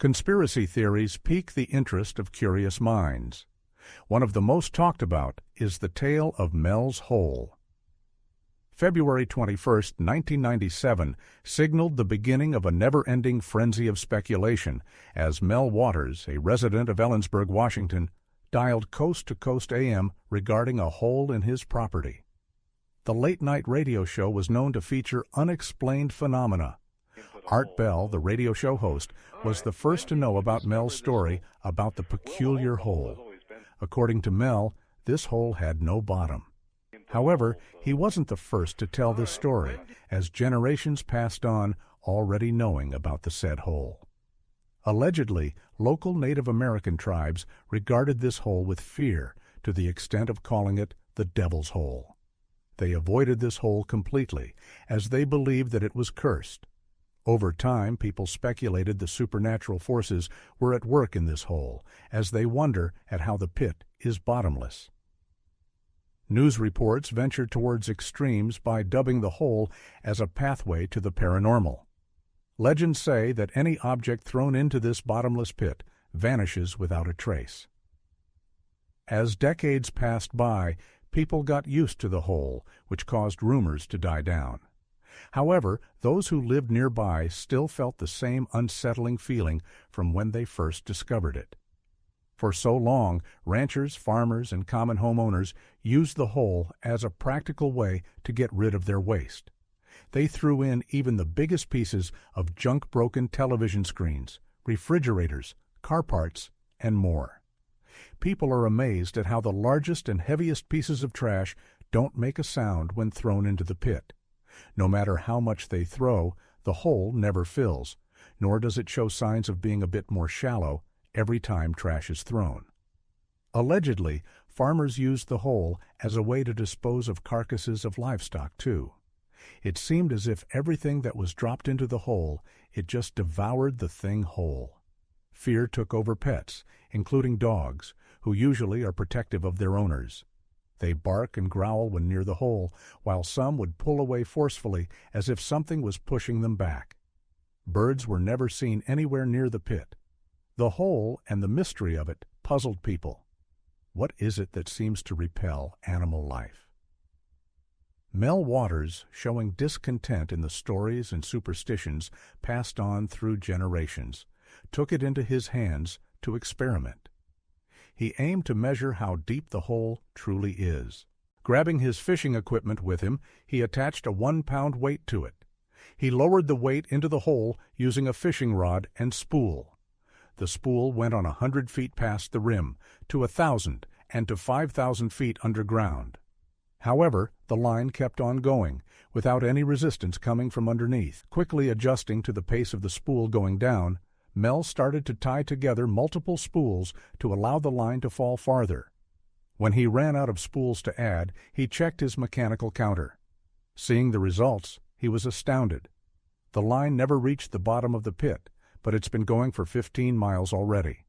Conspiracy theories pique the interest of curious minds. One of the most talked about is the tale of Mels Hole. February 21, 1997, signaled the beginning of a never-ending frenzy of speculation as Mel Waters, a resident of Ellensburg, Washington, dialed coast-to-coast AM regarding a hole in his property. The late-night radio show was known to feature unexplained phenomena. Art Bell, the radio show host, was the first to know about Mel's story about the peculiar hole. According to Mel, this hole had no bottom. However, he wasn't the first to tell this story, as generations passed on already knowing about the said hole. Allegedly, local Native American tribes regarded this hole with fear to the extent of calling it the Devil's Hole. They avoided this hole completely, as they believed that it was cursed. Over time, people speculated the supernatural forces were at work in this hole, as they wonder at how the pit is bottomless. News reports ventured towards extremes by dubbing the hole as a pathway to the paranormal. Legends say that any object thrown into this bottomless pit vanishes without a trace. As decades passed by, people got used to the hole, which caused rumors to die down. However, those who lived nearby still felt the same unsettling feeling from when they first discovered it. For so long, ranchers, farmers, and common homeowners used the hole as a practical way to get rid of their waste. They threw in even the biggest pieces of junk-broken television screens, refrigerators, car parts, and more. People are amazed at how the largest and heaviest pieces of trash don't make a sound when thrown into the pit. No matter how much they throw, the hole never fills, nor does it show signs of being a bit more shallow every time trash is thrown. Allegedly, farmers used the hole as a way to dispose of carcasses of livestock, too. It seemed as if everything that was dropped into the hole, it just devoured the thing whole. Fear took over pets, including dogs, who usually are protective of their owners. They bark and growl when near the hole, while some would pull away forcefully as if something was pushing them back. Birds were never seen anywhere near the pit. The hole and the mystery of it puzzled people. What is it that seems to repel animal life? Mel Waters, showing discontent in the stories and superstitions passed on through generations, took it into his hands to experiment. He aimed to measure how deep the hole truly is. Grabbing his fishing equipment with him, he attached a 1-pound weight to it. He lowered the weight into the hole using a fishing rod and spool. The spool went on 100 feet past the rim, to 1,000 and to 5,000 feet underground. However, the line kept on going, without any resistance coming from underneath. Quickly adjusting to the pace of the spool going down, Mel started to tie together multiple spools to allow the line to fall farther. When he ran out of spools to add, he checked his mechanical counter. Seeing the results, he was astounded. The line never reached the bottom of the pit, but it's been going for 15 miles already.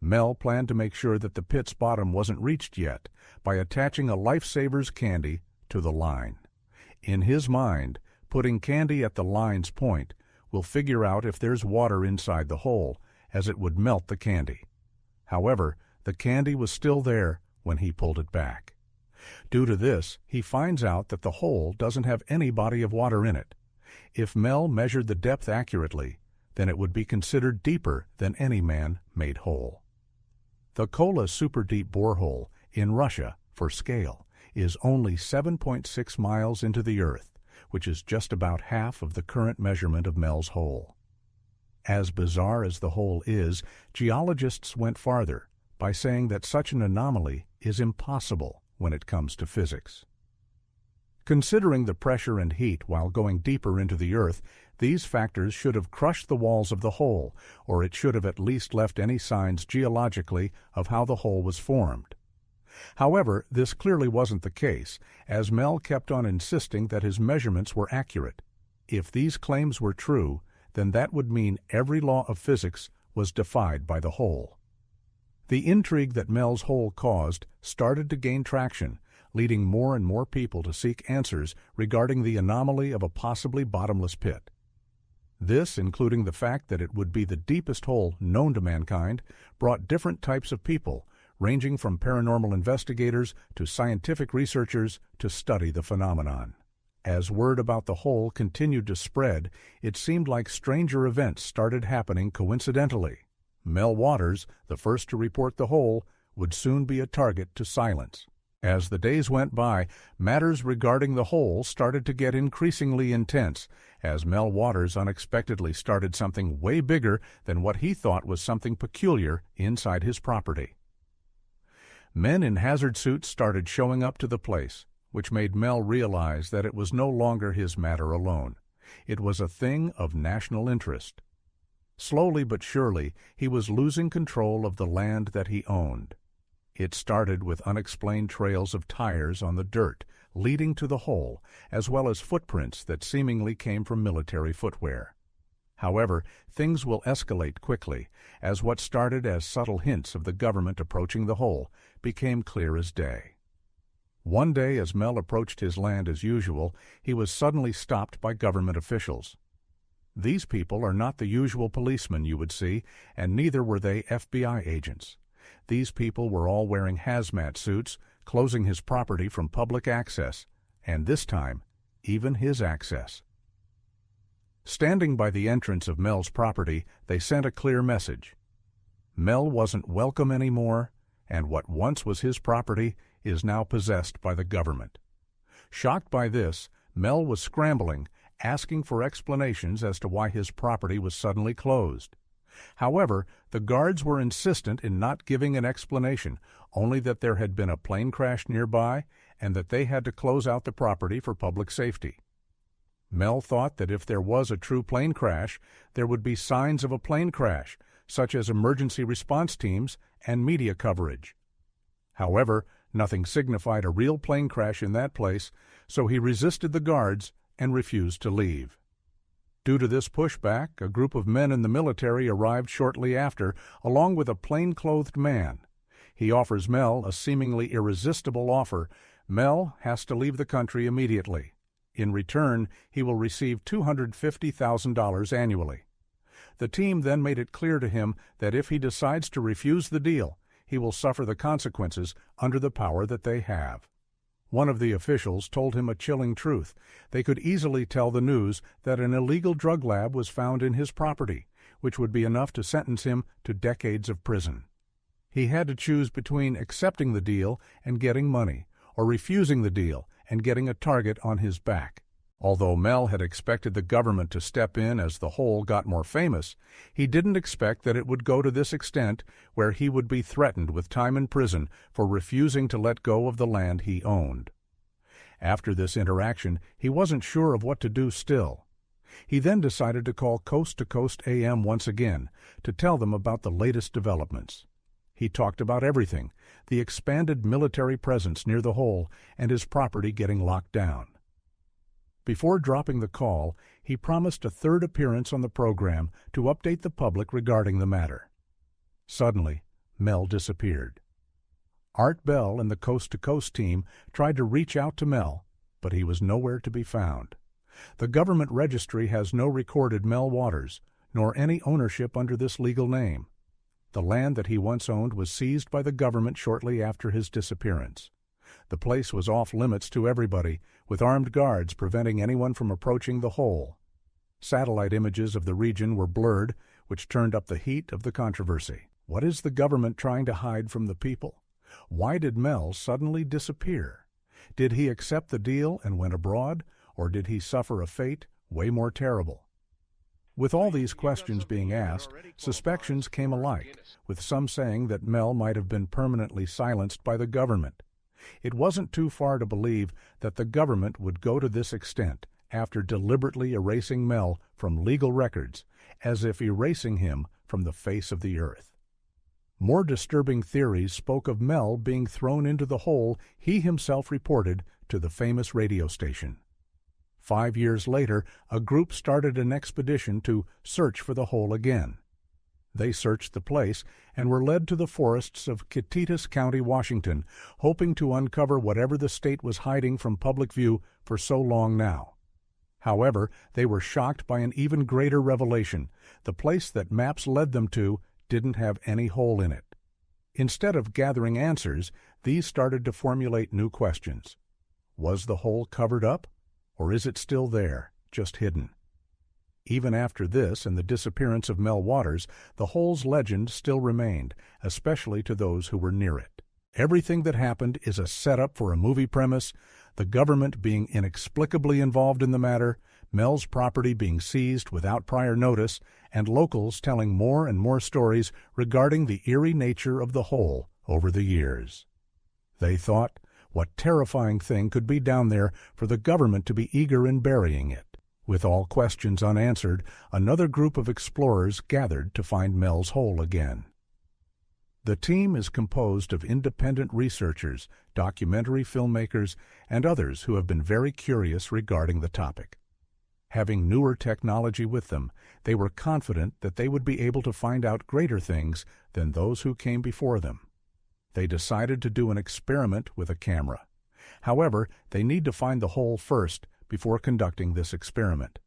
Mel planned to make sure that the pit's bottom wasn't reached yet by attaching a Lifesavers candy to the line. In his mind, putting candy at the line's point will figure out if there's water inside the hole, as it would melt the candy. However, the candy was still there when he pulled it back. Due to this, he finds out that the hole doesn't have any body of water in it. If Mel measured the depth accurately, then it would be considered deeper than any man-made hole. The Kola Super Deep Borehole in Russia, for scale, is only 7.6 miles into the earth, which is just about half of the current measurement of Mels Hole. As bizarre as the hole is, geologists went farther by saying that such an anomaly is impossible when it comes to physics. Considering the pressure and heat while going deeper into the earth, these factors should have crushed the walls of the hole, or it should have at least left any signs geologically of how the hole was formed. However, this clearly wasn't the case, as Mel kept on insisting that his measurements were accurate. If these claims were true, then that would mean every law of physics was defied by the hole. The intrigue that Mels Hole caused started to gain traction, leading more and more people to seek answers regarding the anomaly of a possibly bottomless pit. This, including the fact that it would be the deepest hole known to mankind, brought different types of people, ranging from paranormal investigators to scientific researchers, to study the phenomenon. As word about the hole continued to spread, it seemed like stranger events started happening coincidentally. Mel Waters, the first to report the hole, would soon be a target to silence. As the days went by, matters regarding the hole started to get increasingly intense, as Mel Waters unexpectedly started something way bigger than what he thought was something peculiar inside his property. Men in hazard suits started showing up to the place, which made Mel realize that it was no longer his matter alone. It was a thing of national interest. Slowly but surely, he was losing control of the land that he owned. It started with unexplained trails of tires on the dirt, leading to the hole, as well as footprints that seemingly came from military footwear. However, things will escalate quickly, as what started as subtle hints of the government approaching the hole became clear as day. One day, as Mel approached his land as usual, he was suddenly stopped by government officials. These people are not the usual policemen you would see, and neither were they FBI agents. These people were all wearing hazmat suits, closing his property from public access, and this time, even his access. Standing by the entrance of Mel's property, they sent a clear message. Mel wasn't welcome anymore, and what once was his property is now possessed by the government. Shocked by this, Mel was scrambling, asking for explanations as to why his property was suddenly closed. However, the guards were insistent in not giving an explanation, only that there had been a plane crash nearby and that they had to close out the property for public safety. Mel thought that if there was a true plane crash, there would be signs of a plane crash, such as emergency response teams and media coverage. However, nothing signified a real plane crash in that place, so he resisted the guards and refused to leave. Due to this pushback, a group of men in the military arrived shortly after, along with a plain-clothed man. He offers Mel a seemingly irresistible offer. Mel has to leave the country immediately. In return, he will receive $250,000 annually. The team then made it clear to him that if he decides to refuse the deal, he will suffer the consequences under the power that they have. One of the officials told him a chilling truth. They could easily tell the news that an illegal drug lab was found in his property, which would be enough to sentence him to decades of prison. He had to choose between accepting the deal and getting money, or refusing the deal and getting a target on his back. Although Mel had expected the government to step in as the hole got more famous, he didn't expect that it would go to this extent where he would be threatened with time in prison for refusing to let go of the land he owned. After this interaction, he wasn't sure of what to do still. He then decided to call Coast to Coast AM once again to tell them about the latest developments. He talked about everything, the expanded military presence near the hole and his property getting locked down. Before dropping the call, he promised a third appearance on the program to update the public regarding the matter. Suddenly, Mel disappeared. Art Bell and the Coast to Coast team tried to reach out to Mel, but he was nowhere to be found. The government registry has no recorded Mel Waters, nor any ownership under this legal name. The land that he once owned was seized by the government shortly after his disappearance. The place was off limits to everybody, with armed guards preventing anyone from approaching the hole. Satellite images of the region were blurred, which turned up the heat of the controversy. What is the government trying to hide from the people? Why did Mel suddenly disappear? Did he accept the deal and went abroad, or did he suffer a fate way more terrible? With all these questions being asked, suspicions came alike, with some saying that Mel might have been permanently silenced by the government. It wasn't too far to believe that the government would go to this extent after deliberately erasing Mel from legal records, as if erasing him from the face of the earth. More disturbing theories spoke of Mel being thrown into the hole he himself reported to the famous radio station. 5 years later, a group started an expedition to search for the hole again. They searched the place and were led to the forests of Kittitas County, Washington, hoping to uncover whatever the state was hiding from public view for so long now. However, they were shocked by an even greater revelation. The place that maps led them to didn't have any hole in it. Instead of gathering answers, these started to formulate new questions. Was the hole covered up, or is it still there, just hidden? Even after this and the disappearance of Mel Waters, the hole's legend still remained, especially to those who were near it. Everything that happened is a setup for a movie premise, the government being inexplicably involved in the matter, Mel's property being seized without prior notice, and locals telling more and more stories regarding the eerie nature of the hole over the years. They thought, what terrifying thing could be down there for the government to be eager in burying it? With all questions unanswered, another group of explorers gathered to find Mels Hole again. The team is composed of independent researchers, documentary filmmakers, and others who have been very curious regarding the topic. Having newer technology with them, they were confident that they would be able to find out greater things than those who came before them. They decided to do an experiment with a camera. However, they need to find the hole first before conducting this experiment.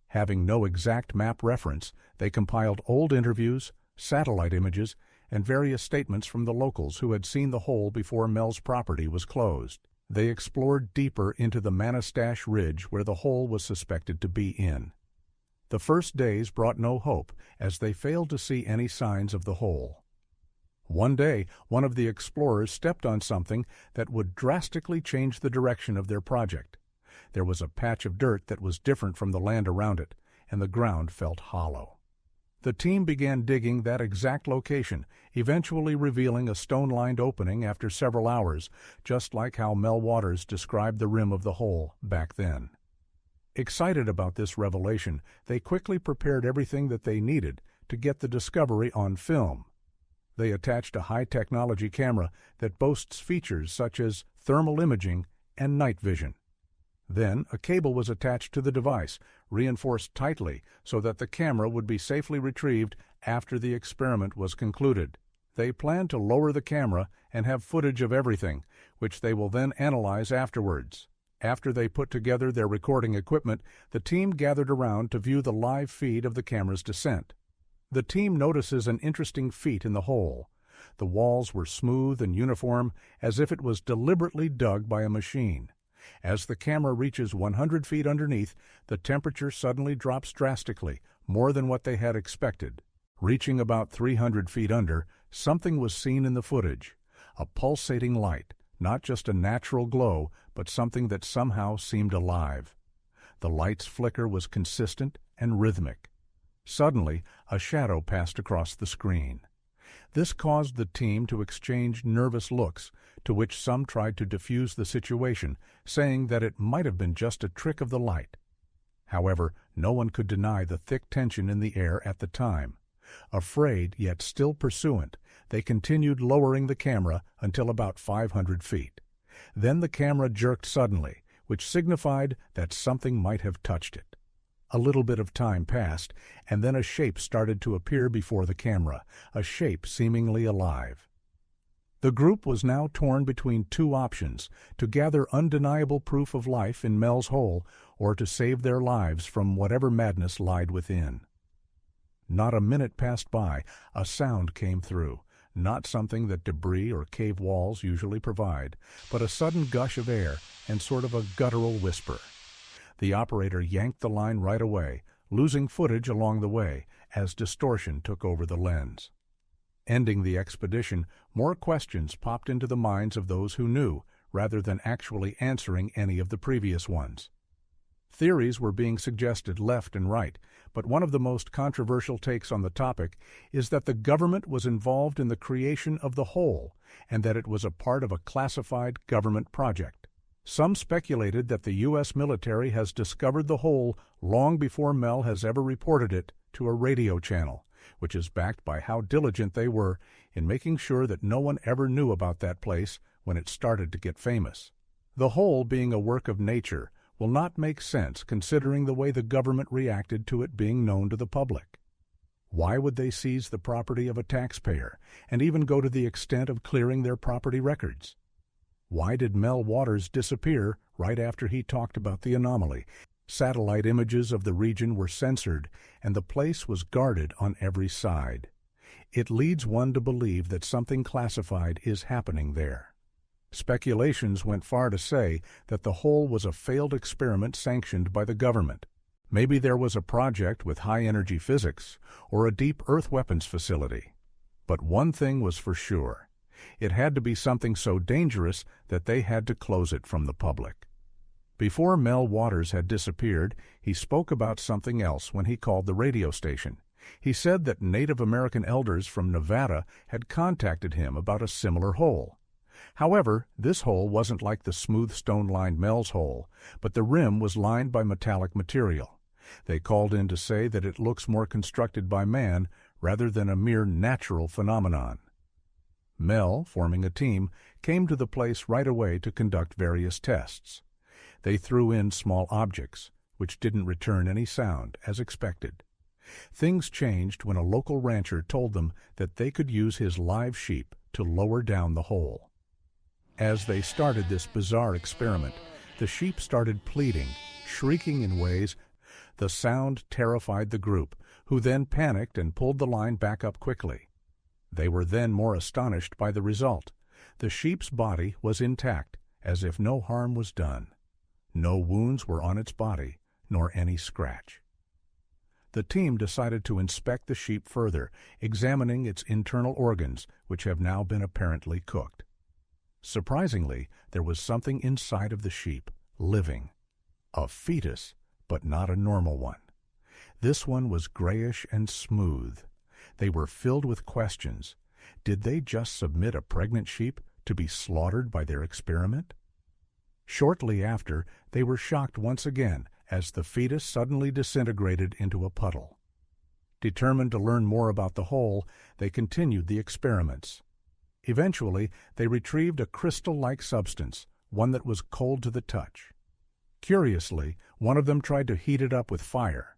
Having no exact map reference, they compiled old interviews, satellite images, and various statements from the locals who had seen the hole before Mel's property was closed. They explored deeper into the Manistash Ridge where the hole was suspected to be in. The first days brought no hope, as they failed to see any signs of the hole. One day, one of the explorers stepped on something that would drastically change the direction of their project. There was a patch of dirt that was different from the land around it, and the ground felt hollow. The team began digging that exact location, eventually revealing a stone-lined opening after several hours, just like how Mel Waters described the rim of the hole back then. Excited about this revelation, they quickly prepared everything that they needed to get the discovery on film. They attached a high-technology camera that boasts features such as thermal imaging and night vision. Then a cable was attached to the device, reinforced tightly so that the camera would be safely retrieved after the experiment was concluded. They planned to lower the camera and have footage of everything, which they will then analyze afterwards. After they put together their recording equipment, the team gathered around to view the live feed of the camera's descent. The team notices an interesting feat in the hole. The walls were smooth and uniform, as if it was deliberately dug by a machine. As the camera reaches 100 feet underneath, the temperature suddenly drops drastically, more than what they had expected. Reaching about 300 feet under, something was seen in the footage. A pulsating light, not just a natural glow, but something that somehow seemed alive. The light's flicker was consistent and rhythmic. Suddenly, a shadow passed across the screen. This caused the team to exchange nervous looks, to which some tried to diffuse the situation, saying that it might have been just a trick of the light. However, no one could deny the thick tension in the air at the time. Afraid, yet still pursuant, they continued lowering the camera until about 500 feet. Then the camera jerked suddenly, which signified that something might have touched it. A little bit of time passed, and then a shape started to appear before the camera, a shape seemingly alive. The group was now torn between two options: to gather undeniable proof of life in Mels Hole, or to save their lives from whatever madness lied within. Not a minute passed by, a sound came through, not something that debris or cave walls usually provide, but a sudden gush of air and sort of a guttural whisper. The operator yanked the line right away, losing footage along the way as distortion took over the lens. Ending the expedition, more questions popped into the minds of those who knew, rather than actually answering any of the previous ones. Theories were being suggested left and right, but one of the most controversial takes on the topic is that the government was involved in the creation of the hole and that it was a part of a classified government project. Some speculated that the U.S. military has discovered the hole long before Mel has ever reported it to a radio channel, which is backed by how diligent they were in making sure that no one ever knew about that place when it started to get famous. The hole being a work of nature will not make sense considering the way the government reacted to it being known to the public. Why would they seize the property of a taxpayer and even go to the extent of clearing their property records? Why did Mel Waters disappear right after he talked about the anomaly? Satellite images of the region were censored, and the place was guarded on every side. It leads one to believe that something classified is happening there. Speculations went far to say that the hole was a failed experiment sanctioned by the government. Maybe there was a project with high-energy physics or a deep Earth weapons facility. But one thing was for sure. It had to be something so dangerous that they had to close it from the public. Before Mel Waters had disappeared, he spoke about something else when he called the radio station. He said that Native American elders from Nevada had contacted him about a similar hole. However, this hole wasn't like the smooth stone-lined Mels Hole, but the rim was lined by metallic material. They called in to say that it looks more constructed by man rather than a mere natural phenomenon. Mel, forming a team, came to the place right away to conduct various tests. They threw in small objects, which didn't return any sound, as expected. Things changed when a local rancher told them that they could use his live sheep to lower down the hole. As they started this bizarre experiment, the sheep started pleading, shrieking in ways. The sound terrified the group, who then panicked and pulled the line back up quickly. They were then more astonished by the result. The sheep's body was intact, as if no harm was done. No wounds were on its body, nor any scratch. The team decided to inspect the sheep further, examining its internal organs, which have now been apparently cooked. Surprisingly, there was something inside of the sheep, living. A fetus, but not a normal one. This one was grayish and smooth. They were filled with questions. Did they just submit a pregnant sheep to be slaughtered by their experiment? Shortly after, they were shocked once again as the fetus suddenly disintegrated into a puddle. Determined to learn more about the hole, they continued the experiments. Eventually, they retrieved a crystal-like substance, one that was cold to the touch. Curiously, one of them tried to heat it up with fire.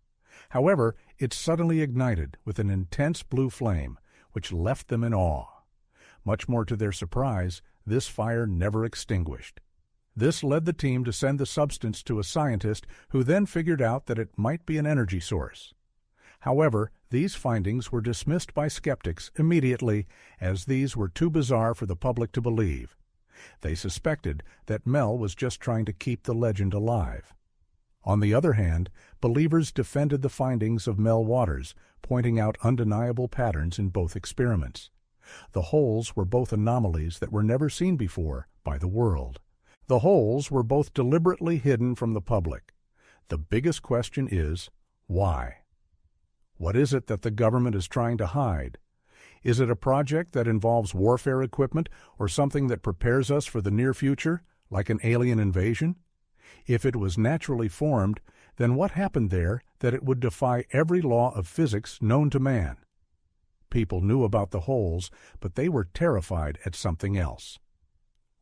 However, it suddenly ignited with an intense blue flame, which left them in awe. Much more to their surprise, this fire never extinguished. This led the team to send the substance to a scientist who then figured out that it might be an energy source. However, these findings were dismissed by skeptics immediately, as these were too bizarre for the public to believe. They suspected that Mel was just trying to keep the legend alive. On the other hand, believers defended the findings of Mel Waters, pointing out undeniable patterns in both experiments. The holes were both anomalies that were never seen before by the world. The holes were both deliberately hidden from the public. The biggest question is, why? What is it that the government is trying to hide? Is it a project that involves warfare equipment or something that prepares us for the near future, like an alien invasion? If it was naturally formed, then what happened there that it would defy every law of physics known to man? People knew about the holes, but they were terrified at something else.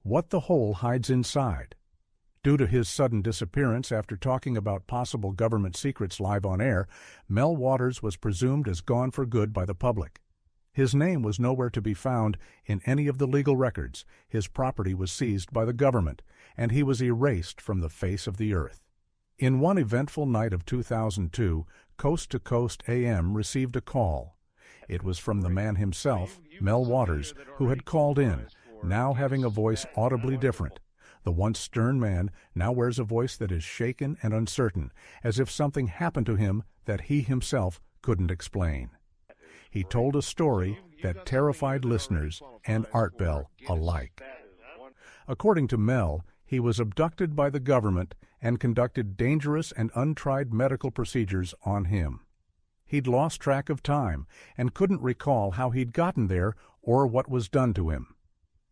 What the hole hides inside. Due to his sudden disappearance after talking about possible government secrets live on air, Mel Waters was presumed as gone for good by the public. His name was nowhere to be found in any of the legal records, his property was seized by the government, and he was erased from the face of the earth. In one eventful night of 2002, Coast to Coast AM received a call. It was from the man himself, Mel Waters, who had called in, now having a voice audibly different. The once stern man now wears a voice that is shaken and uncertain, as if something happened to him that he himself couldn't explain. He told a story that terrified listeners and Art Bell alike. According to Mel, he was abducted by the government and conducted dangerous and untried medical procedures on him. He'd lost track of time and couldn't recall how he'd gotten there or what was done to him.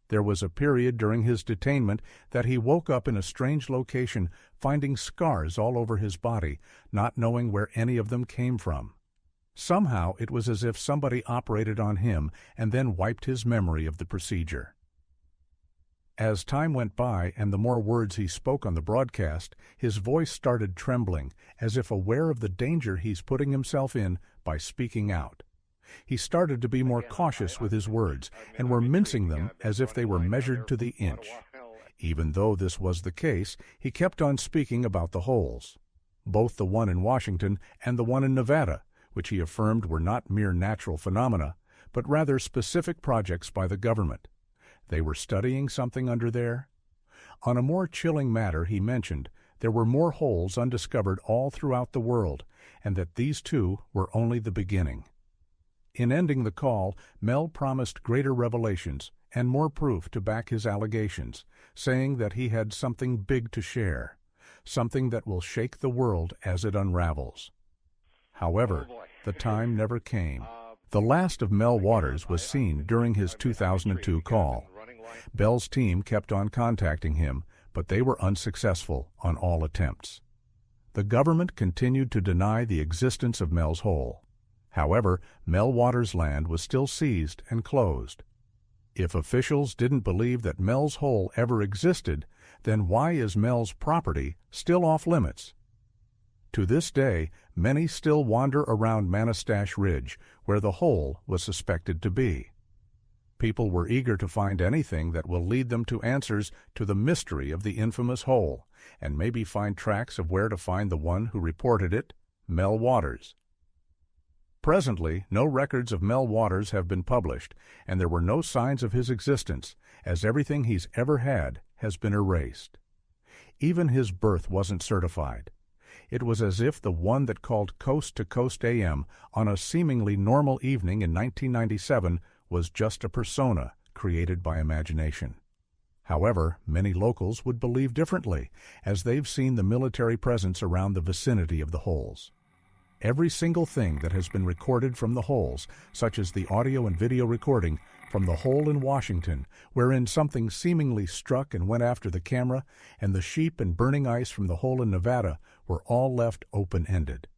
There was a period during his detainment that he woke up in a strange location, finding scars all over his body, not knowing where any of them came from. Somehow it was as if somebody operated on him and then wiped his memory of the procedure. As time went by and the more words he spoke on the broadcast, his voice started trembling, as if aware of the danger he's putting himself in by speaking out. He started to be more cautious with his words and were mincing them as if they were measured to the inch. Even though this was the case, he kept on speaking about the holes. both the one in Washington and the one in Nevada, which he affirmed were not mere natural phenomena, but rather specific projects by the government. They were studying something under there? On a more chilling matter, he mentioned there were more holes undiscovered all throughout the world, and that these two were only the beginning. In ending the call, Mel promised greater revelations and more proof to back his allegations, saying that he had something big to share, something that will shake the world as it unravels. However, the time never came. The last of Mel Waters was seen during his 2002 call. Bell's team kept on contacting him, but they were unsuccessful on all attempts. The government continued to deny the existence of Mels Hole. However, Mel Waters' land was still seized and closed. If officials didn't believe that Mels Hole ever existed, then why is Mel's property still off limits? To this day, many still wander around Manistash Ridge, where the hole was suspected to be. People were eager to find anything that will lead them to answers to the mystery of the infamous hole, and maybe find tracks of where to find the one who reported it, Mel Waters. Presently, no records of Mel Waters have been published, and there were no signs of his existence, as everything he's ever had has been erased. Even his birth wasn't certified. It was as if the one that called Coast to Coast AM on a seemingly normal evening in 1997 was just a persona created by imagination. However, many locals would believe differently, as they've seen the military presence around the vicinity of the holes. Every single thing that has been recorded from the holes, such as the audio and video recording from the hole in Washington, wherein something seemingly struck and went after the camera, and the sheep and burning ice from the hole in Nevada, were all left open-ended.